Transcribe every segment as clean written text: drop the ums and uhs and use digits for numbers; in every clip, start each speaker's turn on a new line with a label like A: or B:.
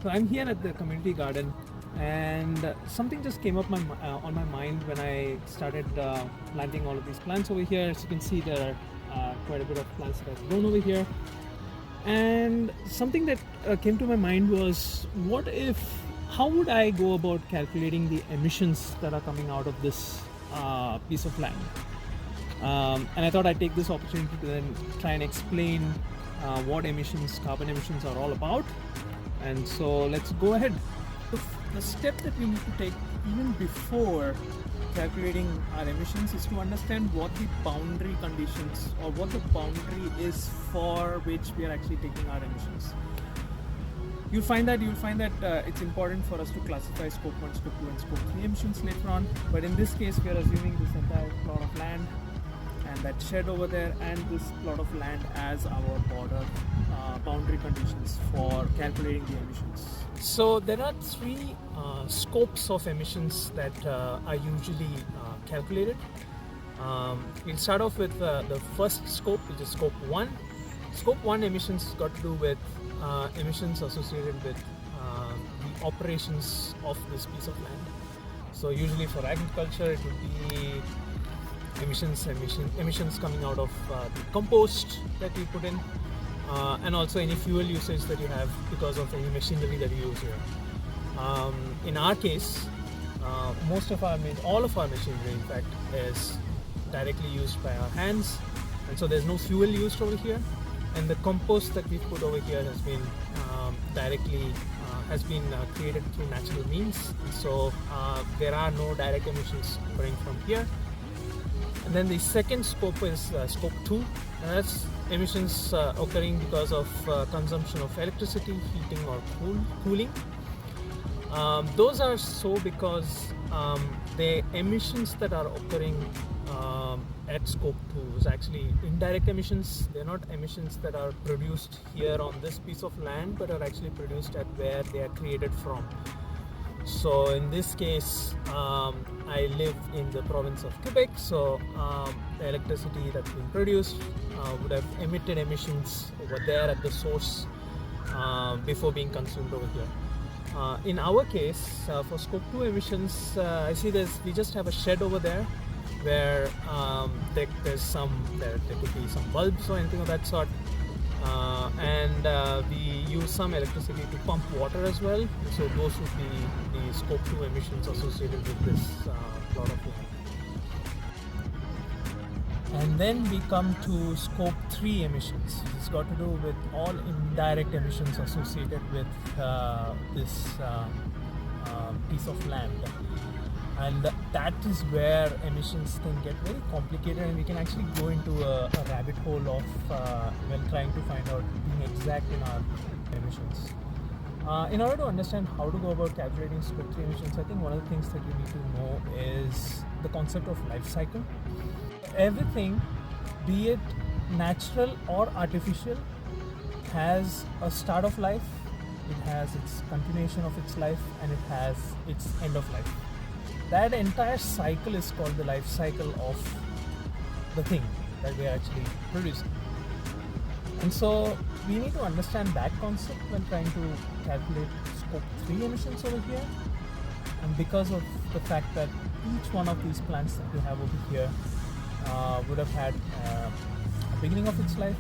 A: So I'm here at the community garden, and something just came up on my mind when I started planting all of these plants over here. As you can see, there are quite a bit of plants that have grown over here. And something that came to my mind was, how would I go about calculating the emissions that are coming out of this piece of land? And I thought I'd take this opportunity to then try and explain what carbon emissions are all about. And so let's go ahead. The step that we need to take even before calculating our emissions is to understand what the boundary conditions or what the boundary is for which we are actually taking our emissions. You'll find that it's important for us to classify scope 1, scope 2 and scope 3 emissions later on, but in this case we are assuming this entire plot of land and that shed over there and this plot of land as our border boundary conditions for calculating the emissions. So there are three scopes of emissions that are usually calculated. We'll start off with the first scope, which is scope 1. Scope 1 emissions got to do with emissions associated with the operations of this piece of land. So usually for agriculture it would be emissions coming out of the compost that we put in, and also any fuel usage that you have because of any machinery that you use here. In our case, all of our machinery in fact is directly used by our hands, and so there's no fuel used over here, and the compost that we put over here has been created through natural means, so there are no direct emissions occurring from here. And then the second scope is scope 2, and that's emissions occurring because of consumption of electricity, heating or cooling. Those are so because the emissions that are occurring at scope 2 is actually indirect emissions. They're not emissions that are produced here on this piece of land, but are actually produced at where they are created from. So in this case, I live in the province of Quebec, so the electricity that's being produced would have emitted emissions over there at the source before being consumed over here. In our case, for scope 2 emissions, I see we just have a shed over there where there could be some bulbs or anything of that sort. And we use some electricity to pump water as well, so those would be the scope 2 emissions associated with this plot of land. And then we come to scope 3 emissions. It's got to do with all indirect emissions associated with this piece of land. And that is where emissions can get very complicated, and we can actually go into a rabbit hole of when trying to find out being exact in our emissions. In order to understand how to go about calculating scope 3 emissions, I think one of the things that you need to know is the concept of life cycle. Everything, be it natural or artificial, has a start of life, it has its continuation of its life, and it has its end of life. That entire cycle is called the life cycle of the thing that we are actually producing. And so we need to understand that concept when trying to calculate scope 3 emissions over here. And because of the fact that each one of these plants that we have over here would have had a beginning of its life,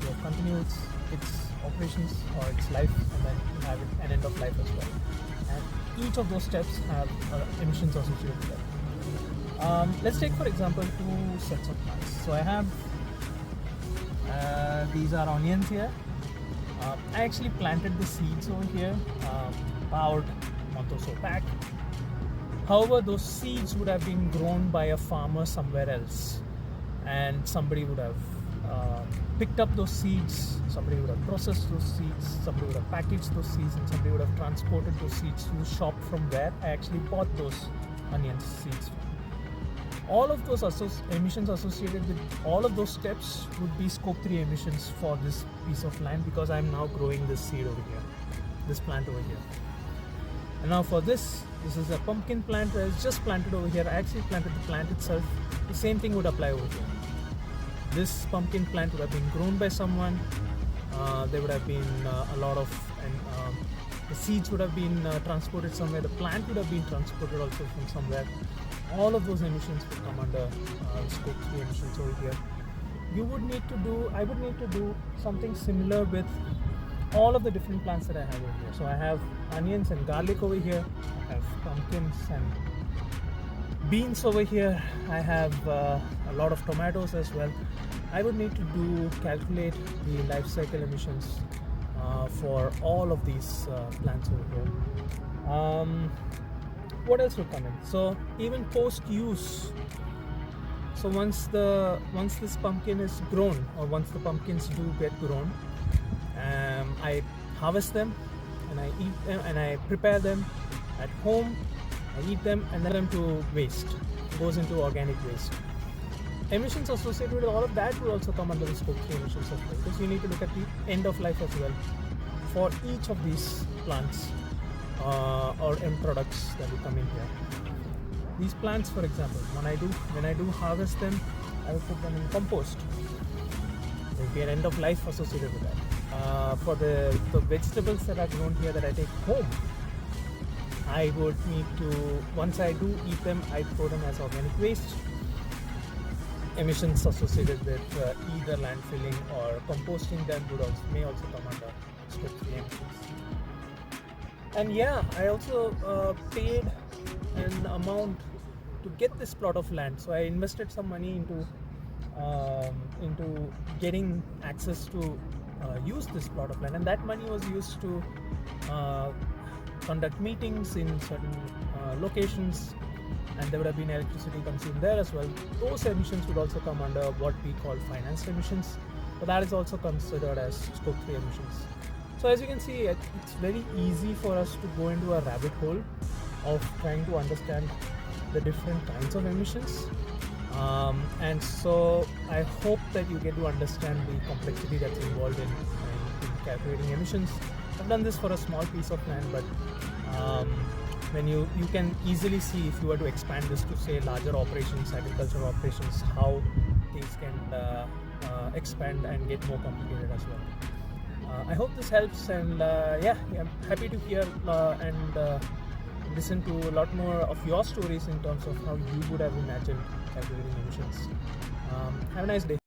A: we have continued its operations or its life, and then we have an end of life as well. And each of those steps have emissions associated with them. Let's take, for example, 2 sets of plants. So I have these are onions here. I actually planted the seeds over here about a month or so back. However, those seeds would have been grown by a farmer somewhere else, and somebody would have picked up those seeds, somebody would have processed those seeds, somebody would have packaged those seeds, and somebody would have transported those seeds to the shop from where I actually bought those onion seeds from. All of those emissions associated with all of those steps would be scope 3 emissions for this piece of land, because I'm now growing this seed over here, this plant over here. And now for this is a pumpkin plant where it's just planted over here. I actually planted the plant itself. The same thing would apply over here. This pumpkin plant would have been grown by someone, there would have been a lot of, and the seeds would have been transported somewhere, the plant would have been transported also from somewhere. All of those emissions would come under scope 3 emissions over here. I would need to do something similar with all of the different plants that I have over here. So I have onions and garlic over here, I have pumpkins and beans over here, I have a lot of tomatoes as well. I would need to calculate the life cycle emissions for all of these plants over here. What else would come in? So even post-use, so once this pumpkin is grown, or once the pumpkins do get grown, I harvest them and I eat them, and I prepare them at home. I eat them and then them to waste. It goes into organic waste. Emissions associated with all of that will also come under the scope 3 emissions as well, because you need to look at the end of life as well for each of these plants or end products that will come in here. These plants, for example, when I do harvest them, I will put them in compost. There will be an end of life associated with that. For the vegetables that are grown here that I take home, I would need to, once I do eat them, I throw them as organic waste. Emissions associated with either landfilling or composting them may also come under scope 3 emissions. And yeah, I also paid an amount to get this plot of land. So I invested some money into getting access to use this plot of land, and that money was used to conduct meetings in certain locations, and there would have been electricity consumed there as well. Those emissions would also come under what we call financed emissions, but that is also considered as scope 3 emissions. So as you can see, it's very easy for us to go into a rabbit hole of trying to understand the different kinds of emissions, and so I hope that you get to understand the complexity that's involved in calculating emissions. I've done this for a small piece of land, but when you can easily see, if you were to expand this to say larger operations, agricultural operations, how things can expand and get more complicated as well. I hope this helps, and yeah, I'm happy to hear and listen to a lot more of your stories in terms of how you would have imagined calculating emissions. Have a nice day.